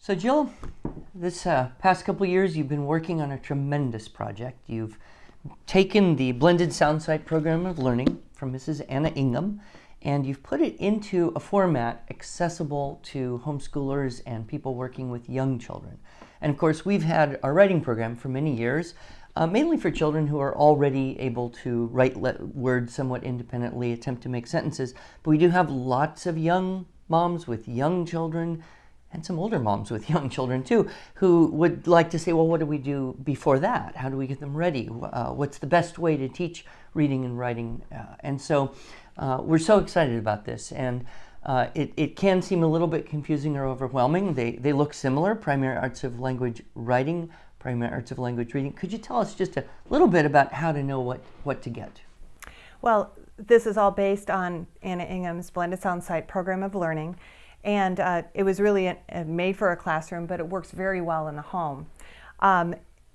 So Jill, this past couple of years you've been working on a tremendous project. You've taken the blended sound site program of learning from Mrs. Anna Ingham and you've put it into a format accessible to homeschoolers and people working with young children. And of course we've had our writing program for many years, mainly for children who are already able to write words somewhat independently, attempt to make sentences, but we do have lots of young moms with young children and some older moms with young children too, who would like to say, well, what do we do before that? How do we get them ready? What's the best way to teach reading and writing? And so we're so excited about this. And it can seem a little bit confusing or overwhelming. They look similar, primary arts of language writing, primary arts of language reading. Could you tell us just a little bit about how to know what to get? Well, this is all based on Anna Ingham's Blended Sound Site program of learning. And it was really made for a classroom, but it works very well in the home.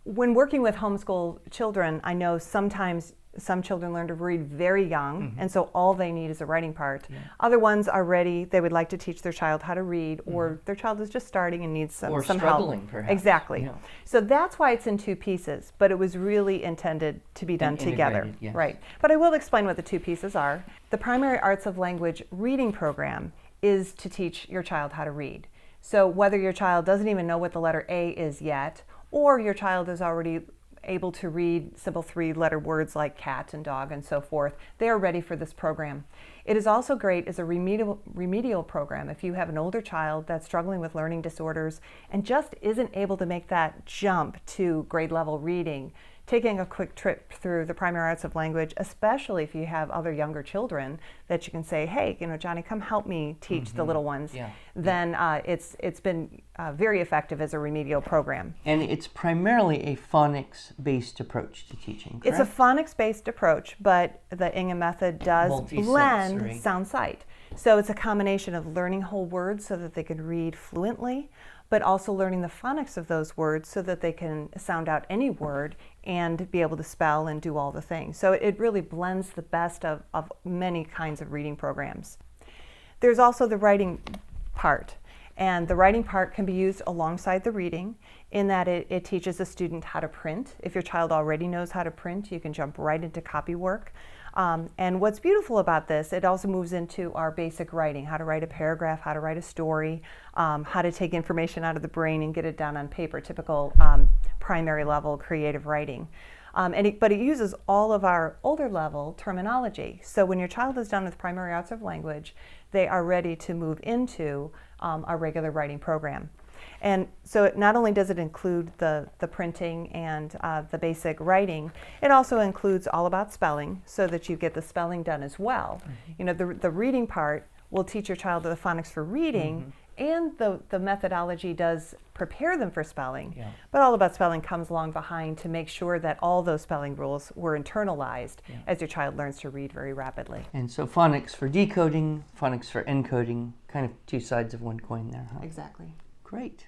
When working with homeschool children, I know sometimes some children learn to read very young, and so all they need is a writing part. Yeah. Other ones are ready, they would like to teach their child how to read, or their child is just starting and needs some help. Or struggling, perhaps. Exactly. Yeah. So that's why it's in two pieces, but it was really intended to be done together. Yes. Right. But I will explain what the two pieces are. The Primary Arts of Language reading program is to teach your child how to read. So whether your child doesn't even know what the letter A is yet, or your child is already able to read simple three-letter words like cat and dog and so forth, they are ready for this program. It is also great as a remedial program if you have an older child that's struggling with learning disorders and just isn't able to make that jump to grade level reading. Taking a quick trip through the primary arts of language, especially if you have other younger children that you can say, hey, Johnny, come help me teach the little ones, then it's been very effective as a remedial program. And it's primarily a phonics-based approach to teaching, correct? It's a phonics-based approach, but the Ingham method does blend sound sight. So it's a combination of learning whole words so that they can read fluently, but also learning the phonics of those words so that they can sound out any word and be able to spell and do all the things. So it really blends the best of many kinds of reading programs. There's also the writing part, and the writing part can be used alongside the reading in that it teaches a student how to print. If your child already knows how to print, you can jump right into copy work. And what's beautiful about this, it also moves into our basic writing, how to write a paragraph, how to write a story, how to take information out of the brain and get it down on paper, typical primary level creative writing. But it uses all of our older level terminology. So when your child is done with primary arts of language, they are ready to move into our regular writing program. And so not only does it include the printing and the basic writing, it also includes all about spelling so that you get the spelling done as well. The reading part will teach your child the phonics for reading, and the methodology does prepare them for spelling. But all about spelling comes along behind to make sure that all those spelling rules were internalized as your child learns to read very rapidly. And so phonics for decoding, phonics for encoding, kind of two sides of one coin there, huh? Exactly. Great.